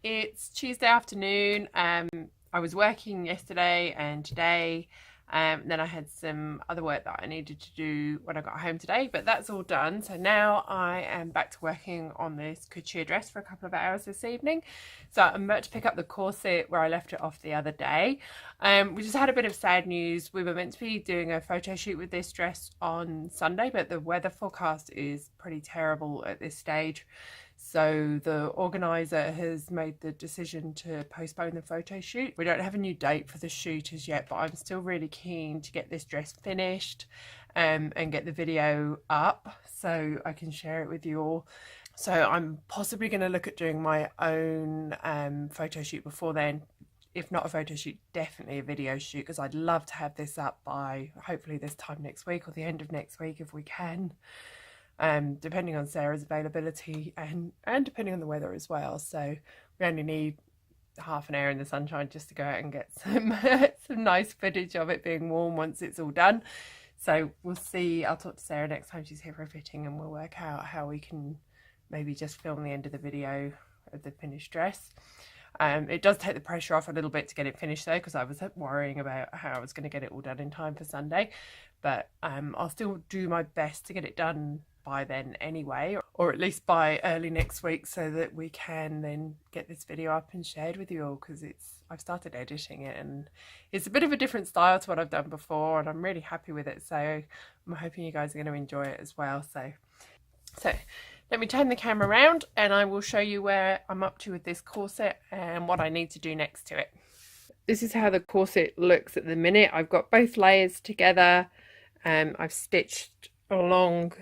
It's Tuesday afternoon. I was working yesterday and today. Then I had some other work that I needed to do when I got home today, but that's all done. So now I am back to working on this couture dress for a couple of hours this evening. So I'm about to pick up the corset where I left it off the other day. We just had a bit of sad news. We were meant to be doing a photo shoot with this dress on Sunday, but the weather forecast is pretty terrible at this stage. So the organiser has made the decision to postpone the photo shoot. We don't have a new date for the shoot as yet, but I'm still really keen to get this dress finished and get the video up so I can share it with you all. So I'm possibly going to look at doing my own photo shoot before then. If not a photo shoot, definitely a video shoot, because I'd love to have this up by hopefully this time next week or the end of next week if we can. Depending on Sarah's availability and depending on the weather as well. So we only need half an hour in the sunshine just to go out and get some some nice footage of it being warm once it's all done. So we'll see. I'll talk to Sarah next time she's here for a fitting and we'll work out how we can maybe just film the end of the video of the finished dress. It does take the pressure off a little bit to get it finished though, because I was worrying about how I was going to get it all done in time for Sunday, but I'll still do my best to get it done by then anyway, or at least by early next week, so that we can then get this video up and shared with you all, because I've started editing it and it's a bit of a different style to what I've done before and I'm really happy with it, so I'm hoping you guys are going to enjoy it as well. So let me turn the camera around and I will show you where I'm up to with this corset and what I need to do next to it. This is how the corset looks at the minute. I've got both layers together. I've stitched along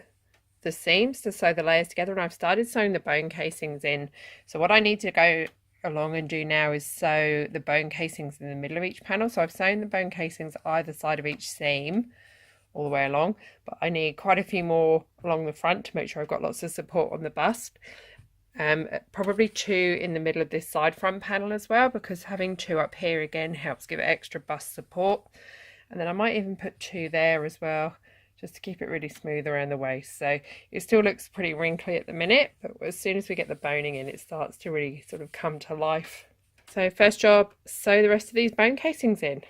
the seams to sew the layers together and I've started sewing the bone casings in. So what I need to go along and do now is sew the bone casings in the middle of each panel. So I've sewn the bone casings either side of each seam all the way along, but I need quite a few more along the front to make sure I've got lots of support on the bust. Probably 2 in the middle of this side front panel as well, because having 2 up here again helps give it extra bust support. And then I might even put 2 there as well, just to keep it really smooth around the waist. So it still looks pretty wrinkly at the minute, but as soon as we get the boning in, it starts to really sort of come to life. So first job, sew the rest of these bone casings in.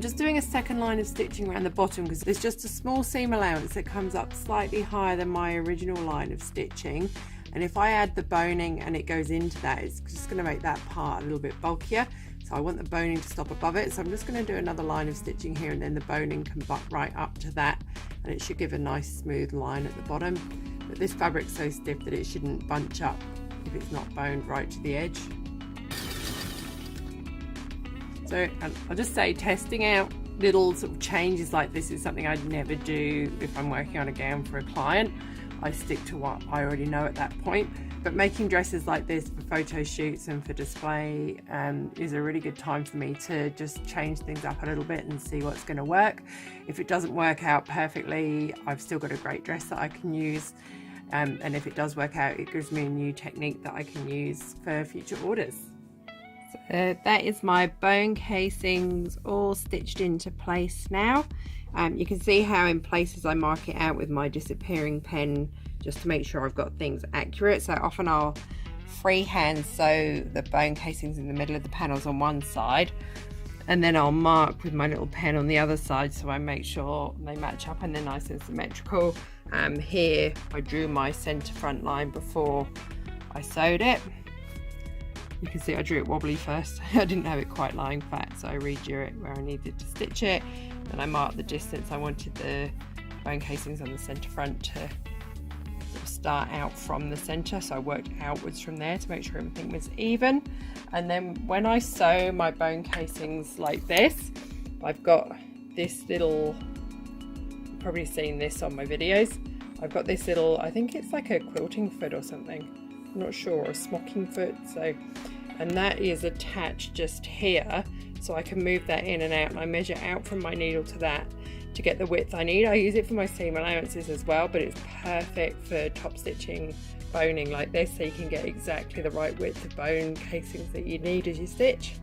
Just doing a second line of stitching around the bottom because there's just a small seam allowance that comes up slightly higher than my original line of stitching, and if I add the boning and it goes into that, it's just going to make that part a little bit bulkier, so I want the boning to stop above it. So I'm just going to do another line of stitching here and then the boning can butt right up to that and it should give a nice smooth line at the bottom. But this fabric's so stiff that it shouldn't bunch up if it's not boned right to the edge. So I'll just say, testing out little sort of changes like this is something I'd never do if I'm working on a gown for a client. I stick to what I already know at that point. But making dresses like this for photo shoots and for display is a really good time for me to just change things up a little bit and see what's going to work. If it doesn't work out perfectly, I've still got a great dress that I can use. And if it does work out, it gives me a new technique that I can use for future orders. That is my bone casings all stitched into place now. You can see how in places I mark it out with my disappearing pen just to make sure I've got things accurate. So often I'll freehand sew the bone casings in the middle of the panels on one side and then I'll mark with my little pen on the other side so I make sure they match up and they're nice and symmetrical. Here I drew my centre front line before I sewed it. You can see I drew it wobbly first. I didn't have it quite lying flat, so I redrew it where I needed to stitch it. Then I marked the distance I wanted the bone casings on the centre front to sort of start out from the centre. So I worked outwards from there to make sure everything was even. And then when I sew my bone casings like this, I've got this little, you've probably seen this on my videos. I've got this little, I think it's like a quilting foot or something. I'm not sure, or a smocking foot. So, and that is attached just here, so I can move that in and out, and I measure out from my needle to that to get the width I need. I use it for my seam allowances as well, but it's perfect for top stitching boning like this, so you can get exactly the right width of bone casings that you need as you stitch.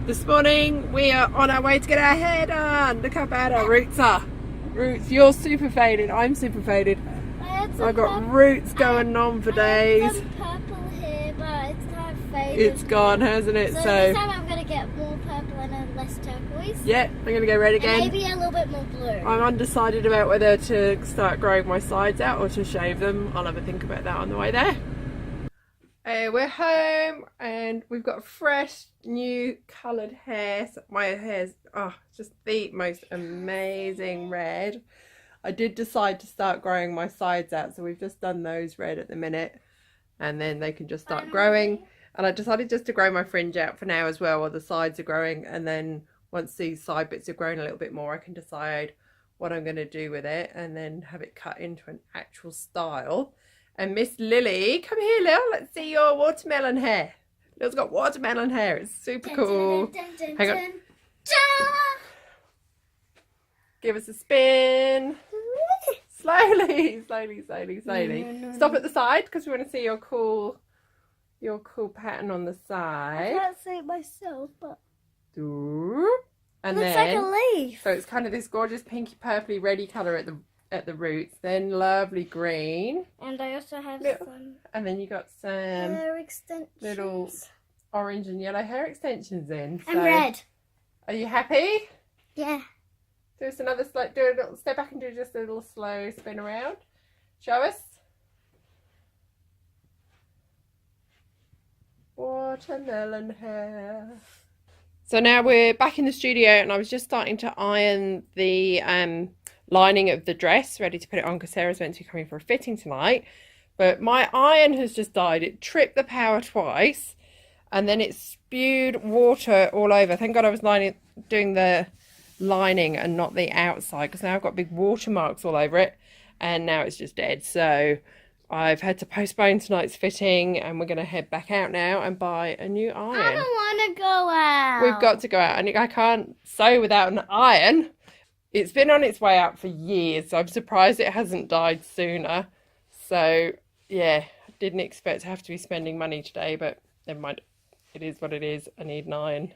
This morning we are on our way to get our hair done. Look how bad our roots are. Roots, you're super faded, I'm super faded. I've got roots going on for days. Some purple here, but it's kind of faded. It's gone, hasn't it? So this time I'm going to get more purple and less turquoise. Yeah, I'm going to go red again. And maybe a little bit more blue. I'm undecided about whether to start growing my sides out or to shave them. I'll have a think about that on the way there. We're home and we've got fresh new coloured hair. So my hair's just the most amazing red. I did decide to start growing my sides out, so we've just done those red at the minute and then they can just start growing. And I decided just to grow my fringe out for now as well while the sides are growing, and then once these side bits are grown a little bit more I can decide what I'm going to do with it and then have it cut into an actual style. And Miss Lily, come here, Lil. Let's see your watermelon hair. Lil's got watermelon hair. It's super cool. Hang on. Give us a spin. Slowly, slowly, slowly, slowly. Stop at the side because we want to see your cool pattern on the side. I can't see it myself, but and it looks like a leaf. So it's kind of this gorgeous pinky purpley reddy colour at the roots, then lovely green, and I also have some, and then you got some hair extensions, little orange and yellow hair extensions in, and red. Are you happy? Yeah. Do us another do a little step back and do just a little slow spin around. Show us. Watermelon hair. So now we're back in the studio and I was just starting to iron the lining of the dress, ready to put it on because Sarah's meant to be coming for a fitting tonight. But my iron has just died. It tripped the power twice and then it spewed water all over. Thank God I was doing the lining and not the outside, because now I've got big watermarks all over it and now it's just dead. So I've had to postpone tonight's fitting and we're going to head back out now and buy a new iron. I don't want to go out. We've got to go out and I can't sew without an iron. It's been on its way out for years, so I'm surprised it hasn't died sooner. So yeah, I didn't expect to have to be spending money today, but never mind. It is what it is. I need an iron.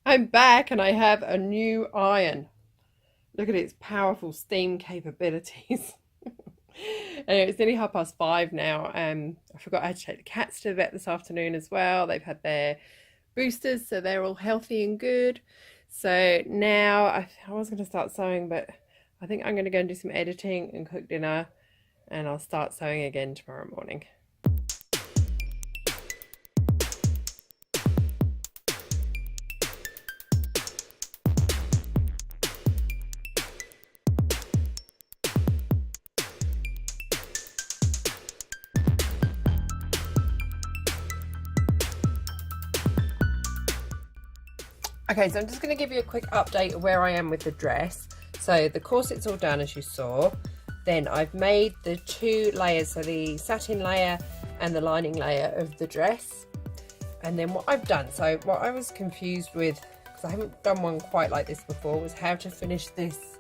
I'm back and I have a new iron. Look at its powerful steam capabilities. Anyway, it's nearly 5:30 now. I forgot I had to take the cats to the vet this afternoon as well. They've had their boosters, so they're all healthy and good. So now I was going to start sewing, but I think I'm going to go and do some editing and cook dinner, and I'll start sewing again tomorrow morning. Okay, so I'm just going to give you a quick update of where I am with the dress. So the corset's all done, as you saw. Then I've made the 2 layers, so the satin layer and the lining layer of the dress. And then what I've done, so what I was confused with, because I haven't done one quite like this before, was how to finish this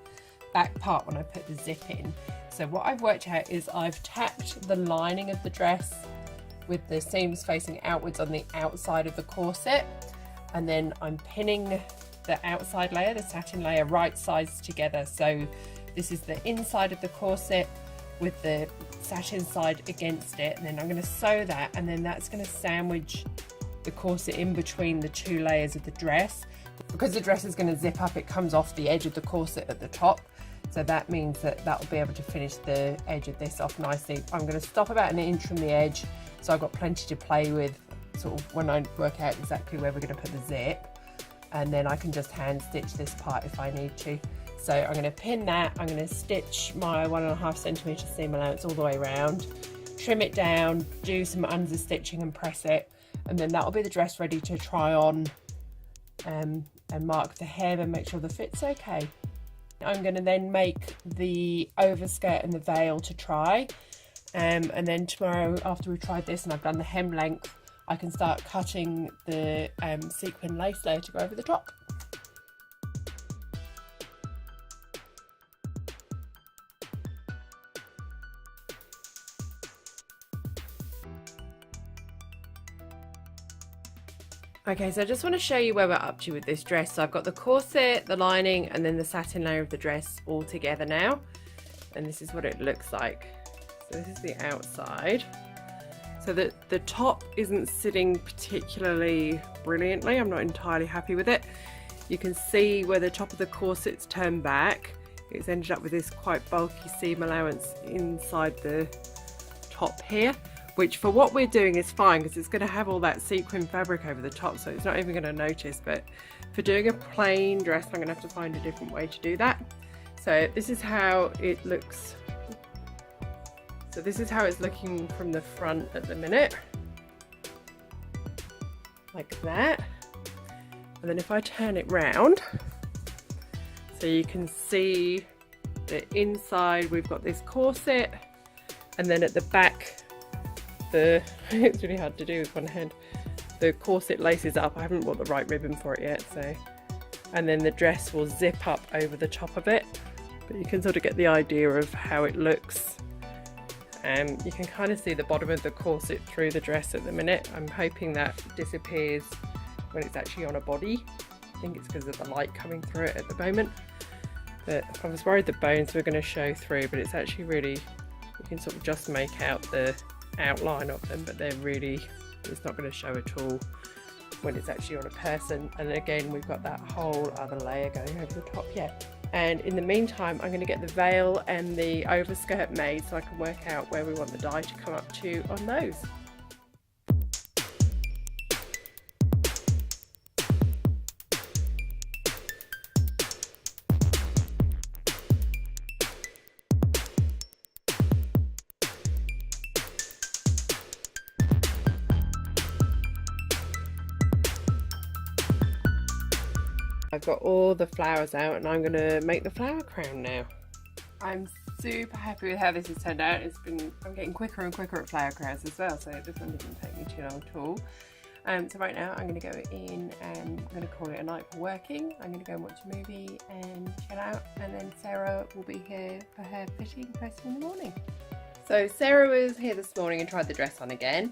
back part when I put the zip in. So what I've worked out is I've tacked the lining of the dress with the seams facing outwards on the outside of the corset. And then I'm pinning the outside layer, the satin layer, right sides together. So this is the inside of the corset with the satin side against it. And then I'm going to sew that, and then that's going to sandwich the corset in between the 2 layers of the dress. Because the dress is going to zip up, it comes off the edge of the corset at the top. So that means that that'll be able to finish the edge of this off nicely. I'm going to stop about 1 inch from the edge, so I've got plenty to play with sort of when I work out exactly where we're going to put the zip, and then I can just hand stitch this part if I need to. So I'm going to pin that, I'm going to stitch my 1.5 centimetre seam allowance all the way around, trim it down, do some under stitching and press it, and then that'll be the dress ready to try on, and mark the hem and make sure the fit's okay. I'm going to then make the overskirt and the veil to try, and then tomorrow, after we've tried this and I've done the hem length, I can start cutting the sequin lace layer to go over the top. Okay, so I just want to show you where we're up to with this dress. So I've got the corset, the lining, and then the satin layer of the dress all together now. And this is what it looks like. So this is the outside. So the top isn't sitting particularly brilliantly. I'm not entirely happy with it. You can see where the top of the corset's turned back. It's ended up with this quite bulky seam allowance inside the top here, which for what we're doing is fine because it's going to have all that sequin fabric over the top, so it's not even going to notice. But for doing a plain dress, I'm going to have to find a different way to do that. So this is how it looks. So this is how it's looking from the front at the minute, like that. And then if I turn it round, so you can see the inside, we've got this corset, and then at the back, it's really hard to do with one hand, the corset laces up. I haven't bought the right ribbon for it yet, so, and then the dress will zip up over the top of it, but you can sort of get the idea of how it looks. You can kind of see the bottom of the corset through the dress at the minute. I'm hoping that disappears when it's actually on a body. I think it's because of the light coming through it at the moment. But I was worried the bones were going to show through, but it's actually really, you can sort of just make out the outline of them, but they're really, it's not going to show at all when it's actually on a person. And again, we've got that whole other layer going over the top yet. And in the meantime, I'm going to get the veil and the overskirt made so I can work out where we want the dye to come up to on those. I've got all the flowers out and I'm going to make the flower crown now. I'm super happy with how this has turned out. I'm getting quicker and quicker at flower crowns as well, so this one didn't take me too long at all. So right now I'm going to go in and I'm going to call it a night for working. I'm going to go and watch a movie and chill out, and then Sarah will be here for her fitting first thing in the morning. So Sarah was here this morning and tried the dress on again.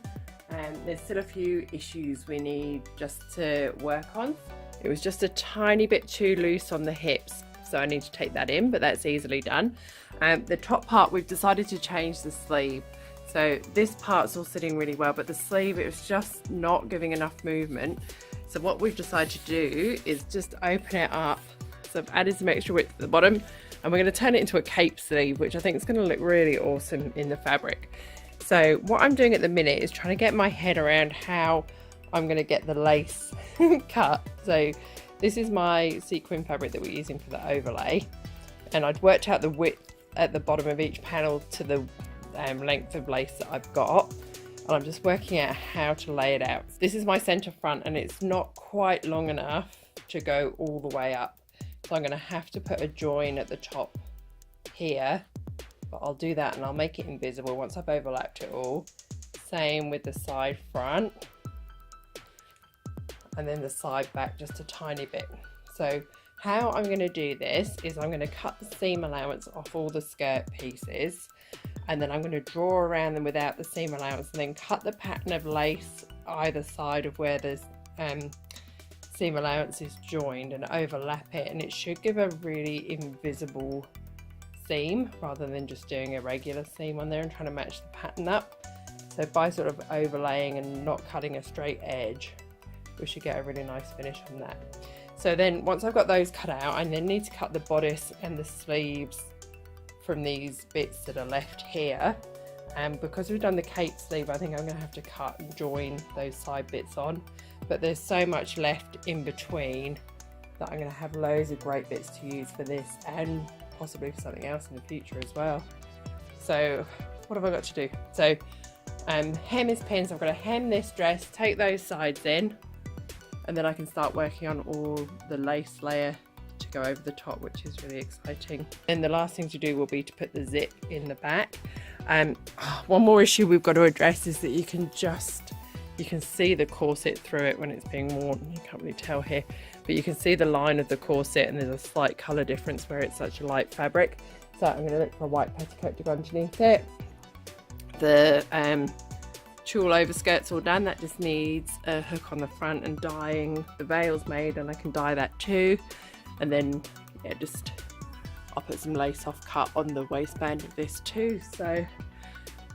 There's still a few issues we need just to work on. It was just a tiny bit too loose on the hips, so I need to take that in, but that's easily done. The top part, we've decided to change the sleeve. So this part's all sitting really well, but the sleeve, it was just not giving enough movement. So what we've decided to do is just open it up. So I've added some extra width at the bottom, and we're going to turn it into a cape sleeve, which I think is going to look really awesome in the fabric. So what I'm doing at the minute is trying to get my head around how I'm going to get the lace cut. So this is my sequin fabric that we're using for the overlay, and I'd worked out the width at the bottom of each panel to the length of lace that I've got, and I'm just working out how to lay it out. This is my center front, and it's not quite long enough to go all the way up, so I'm going to have to put a join at the top here, but I'll do that and I'll make it invisible once I've overlapped it all. Same with the side front, and then the side back just a tiny bit. So how I'm going to do this is I'm going to cut the seam allowance off all the skirt pieces, and then I'm going to draw around them without the seam allowance, and then cut the pattern of lace either side of where there's seam allowance is joined and overlap it, and it should give a really invisible seam rather than just doing a regular seam on there and trying to match the pattern up. So by sort of overlaying and not cutting a straight edge, we should get a really nice finish on that. So then once I've got those cut out, I then need to cut the bodice and the sleeves from these bits that are left here, and because we've done the cape sleeve, I think I'm going to have to cut and join those side bits on, but there's so much left in between that I'm going to have loads of great bits to use for this and possibly for something else in the future as well. So what have I got to do? So hem is pins. I've got to hem this dress, take those sides in, and then I can start working on all the lace layer to go over the top, which is really exciting. And the last thing to do will be to put the zip in the back. One more issue we've got to address is that you can see the corset through it when it's being worn. You can't really tell here, but you can see the line of the corset, and there's a slight colour difference where it's such a light fabric. So I'm going to look for a white petticoat to go underneath it. The tulle overskirt's all done. That just needs a hook on the front, and dyeing the veil's made, and I can dye that too. And then yeah, just I'll put some lace off cut on the waistband of this too. So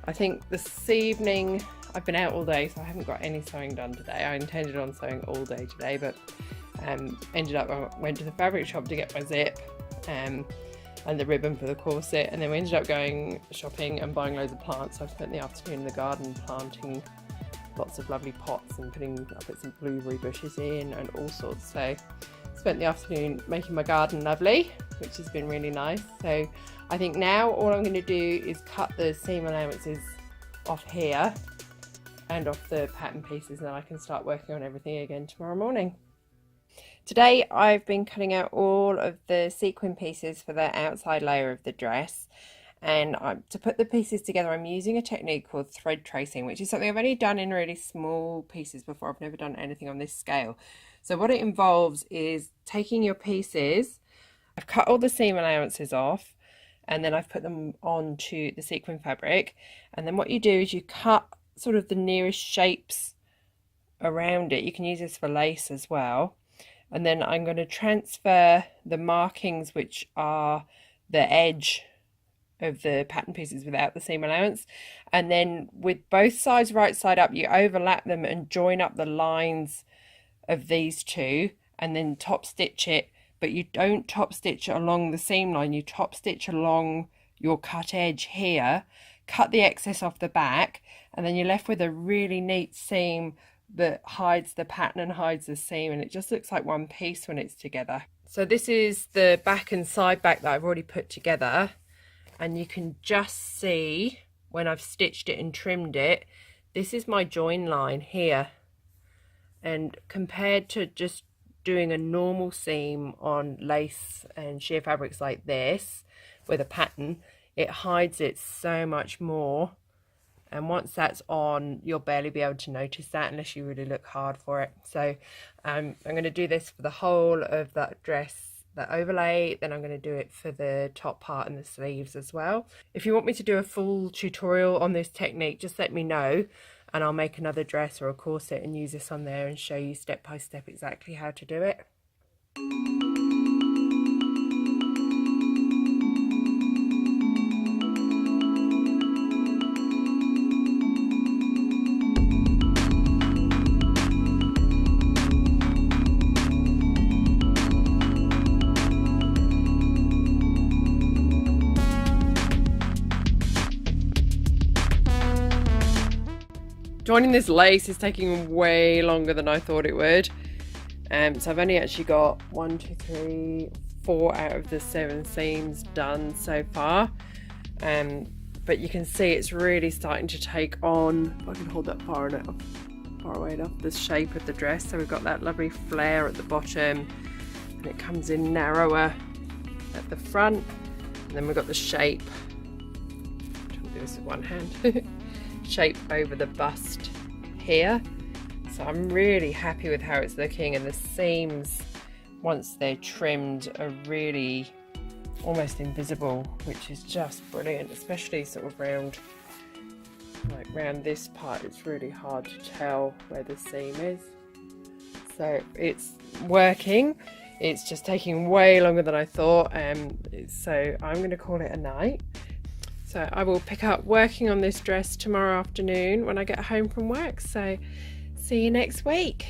I think this evening, I've been out all day, so I haven't got any sewing done today. I intended on sewing all day today, but ended up, I went to the fabric shop to get my zip and the ribbon for the corset, and then we ended up going shopping and buying loads of plants. So I spent the afternoon in the garden planting lots of lovely pots and I put some blueberry bushes in and all sorts. So spent the afternoon making my garden lovely, which has been really nice. So I think now all I'm going to do is cut the seam allowances off here and off the pattern pieces, and then I can start working on everything again tomorrow morning. Today I've been cutting out all of the sequin pieces for the outside layer of the dress, and to put the pieces together I'm using a technique called thread tracing, which is something I've only done in really small pieces before. I've never done anything on this scale. So what it involves is taking your pieces, I've cut all the seam allowances off, and then I've put them onto the sequin fabric, and then what you do is you cut sort of the nearest shapes around it. You can use this for lace as well. And then I'm going to transfer the markings, which are the edge of the pattern pieces without the seam allowance, and then with both sides right side up, you overlap them and join up the lines of these two, and then top stitch it, but you don't top stitch along the seam line, you top stitch along your cut edge here, cut the excess off the back, and then you're left with a really neat seam that hides the pattern and hides the seam, and it just looks like one piece when it's together. So this is the back and side back that I've already put together, and you can just see when I've stitched it and trimmed it, this is my join line here, and compared to just doing a normal seam on lace and sheer fabrics like this with a pattern, it hides it so much more. And once that's on, you'll barely be able to notice that unless you really look hard for it. So I'm going to do this for the whole of that dress, that overlay, then I'm going to do it for the top part and the sleeves as well. If you want me to do a full tutorial on this technique, just let me know, and I'll make another dress or a corset and use this on there and show you step by step exactly how to do it. Joining this lace is taking way longer than I thought it would. So I've only actually got 1, 2, 3, 4 out of the 7 seams done so far. But you can see it's really starting to take on, if I can hold that far away enough, the shape of the dress. So we've got that lovely flare at the bottom, and it comes in narrower at the front. And then we've got the shape. I'm trying to do this with one hand. Shape over the bust here. So I'm really happy with how it's looking, and the seams, once they're trimmed, are really almost invisible, which is just brilliant, especially sort of round this part. It's really hard to tell where the seam is. So it's working. It's just taking way longer than I thought. So I'm going to call it a night. So I will pick up working on this dress tomorrow afternoon when I get home from work. So see you next week.